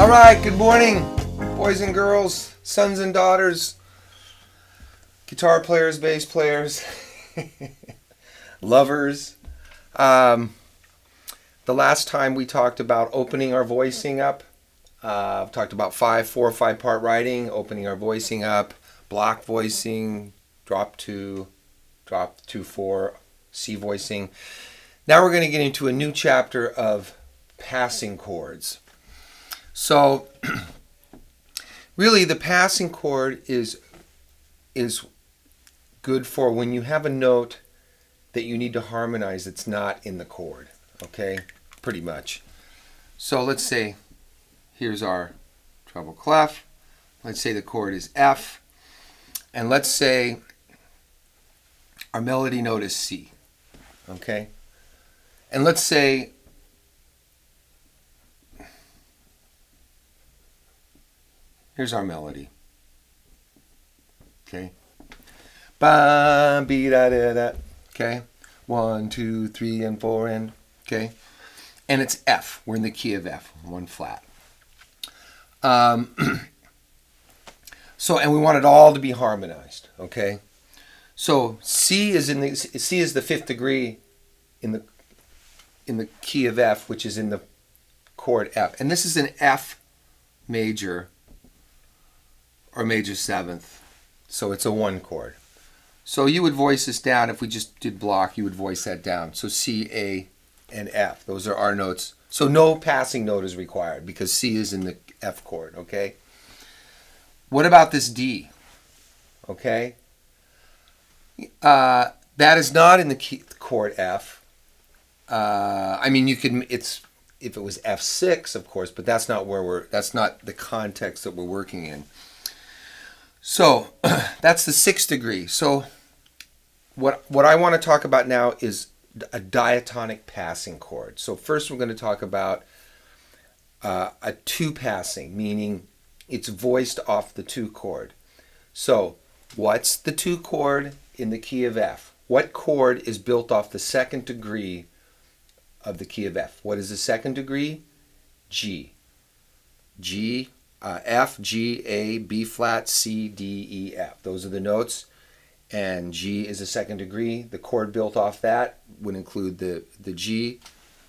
All right, good morning, boys and girls, sons and daughters, guitar players, bass players, lovers. The last time we talked about opening our voicing up. I've talked about 4 or 5 part writing, opening our voicing up, block voicing, drop 2, 4, C voicing. Now we're going to get into a new chapter of passing chords. So really the passing chord is good for when you have a note that you need to harmonize that's not in the chord, okay? Pretty much. So let's say here's our treble clef. Let's say the chord is F, and let's say our melody note is C, okay? And let's say here's our melody. Okay. Ba be da da da. Okay. 1, 2, 3, and 4, and okay. And it's F. We're in the key of F, 1 flat. So, and we want it all to be harmonized. Okay. So C is the 5th degree in the key of F, which is in the chord F, and this is an F major or major 7th, so it's a 1 chord. So you would voice this down. If we just did block, you would voice that down. So C, A, and F. Those are our notes. So no passing note is required because C is in the F chord, okay? What about this D? Okay? That is not in the chord F. I mean, you can, if it was F6, of course, but that's not that's not the context that we're working in. So that's the 6th degree. So what I want to talk about now is a diatonic passing chord. So first we're going to talk about a 2 passing, meaning it's voiced off the 2 chord. So what's the 2 chord in the key of F? What chord is built off the 2nd degree of the key of F? What is the 2nd degree? G. G, F, G, A, B flat, C, D, E, F. Those are the notes. And G is the 2nd degree. The chord built off that would include the G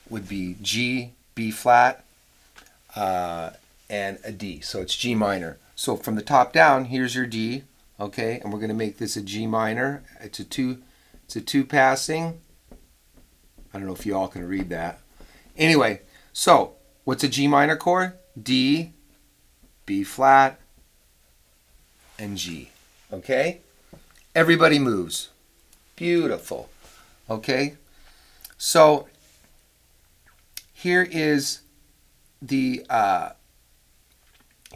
would be G, B flat, and a D. So it's G minor. So from the top down, here's your D, okay? And we're going to make this a G minor. It's a 2 passing. I don't know if you all can read that. Anyway, so what's a G minor chord? D, B flat, and G. Okay? Everybody moves. Beautiful. Okay? So here is the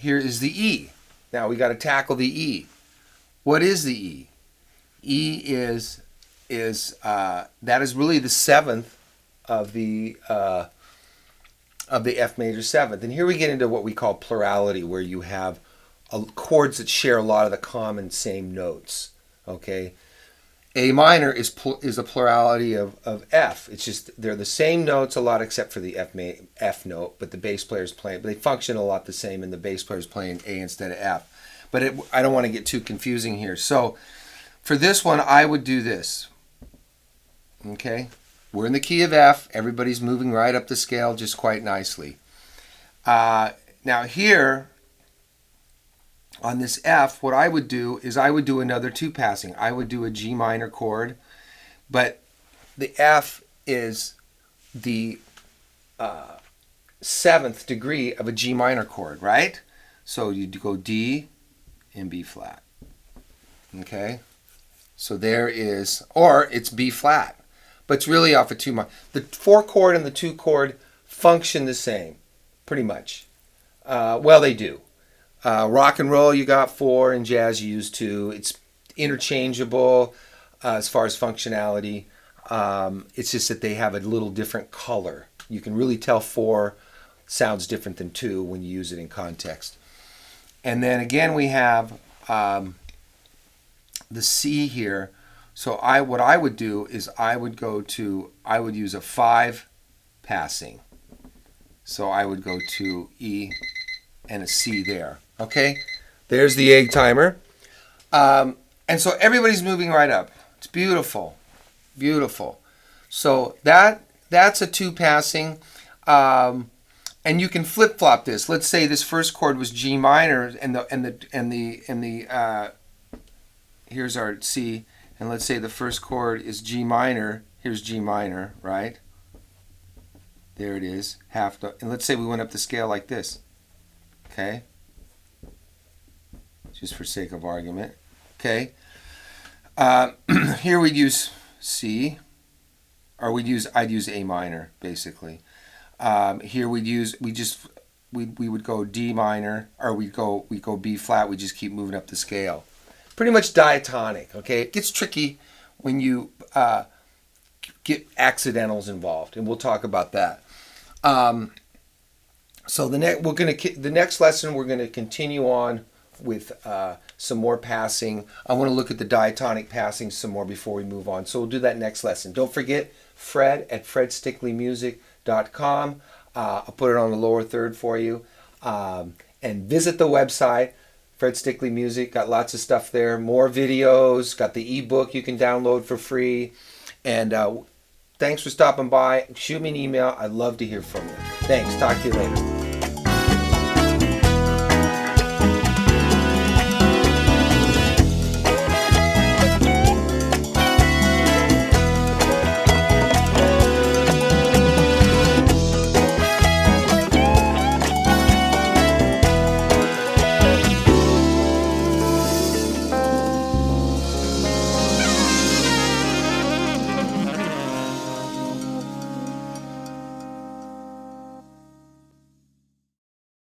E. Now we got to tackle the E. What is the E? E is that is really the 7th of the F major 7th. And here we get into what we call plurality, where you have chords that share a lot of the common same notes. Okay, A minor is a plurality of F. It's just they're the same notes a lot except for the F note, but the bass player's playing. But they function a lot the same, and the bass player's playing A instead of F. But I don't want to get too confusing here. So for this one, I would do this. Okay. We're in the key of F. Everybody's moving right up the scale just quite nicely. Now here, on this F, what I would do is I would do another 2 passing. I would do a G minor chord, but the F is the 7th degree of a G minor chord, right? So you go D and B flat. Okay? So there is, or it's B flat. But it's really off a 2 minor. The 4 chord and the 2 chord function the same, pretty much. Well, they do. Rock and roll, you got 4, and jazz, you use 2. It's interchangeable as far as functionality. It's just that they have a little different color. You can really tell 4 sounds different than 2 when you use it in context. And then again, we have the C here. So what I would do is I would use a 5 passing. So I would go to E, and a C there. Okay, there's the egg timer. And so everybody's moving right up. It's beautiful, beautiful. So that's a 2 passing, and you can flip flop this. Let's say this first chord was G minor, and the here's our C, and let's say the first chord is G minor. Here's G minor, right? There it is, half note. And let's say we went up the scale like this. Okay, just for sake of argument. Okay, here we'd use C, or I'd use A minor basically. Here we would go D minor, or we go B flat. We just keep moving up the scale. Pretty much diatonic. Okay, it gets tricky when you get accidentals involved, and we'll talk about that. So the next lesson we're gonna continue on with some more passing. I want to look at the diatonic passing some more before we move on. So we'll do that next lesson. Don't forget Fred at fredstickleymusic.com. I'll put it on the lower third for you. And visit the website, Fred Stickley Music. Got lots of stuff there. More videos. Got the ebook you can download for free. And thanks for stopping by. Shoot me an email. I'd love to hear from you. Thanks. Talk to you later.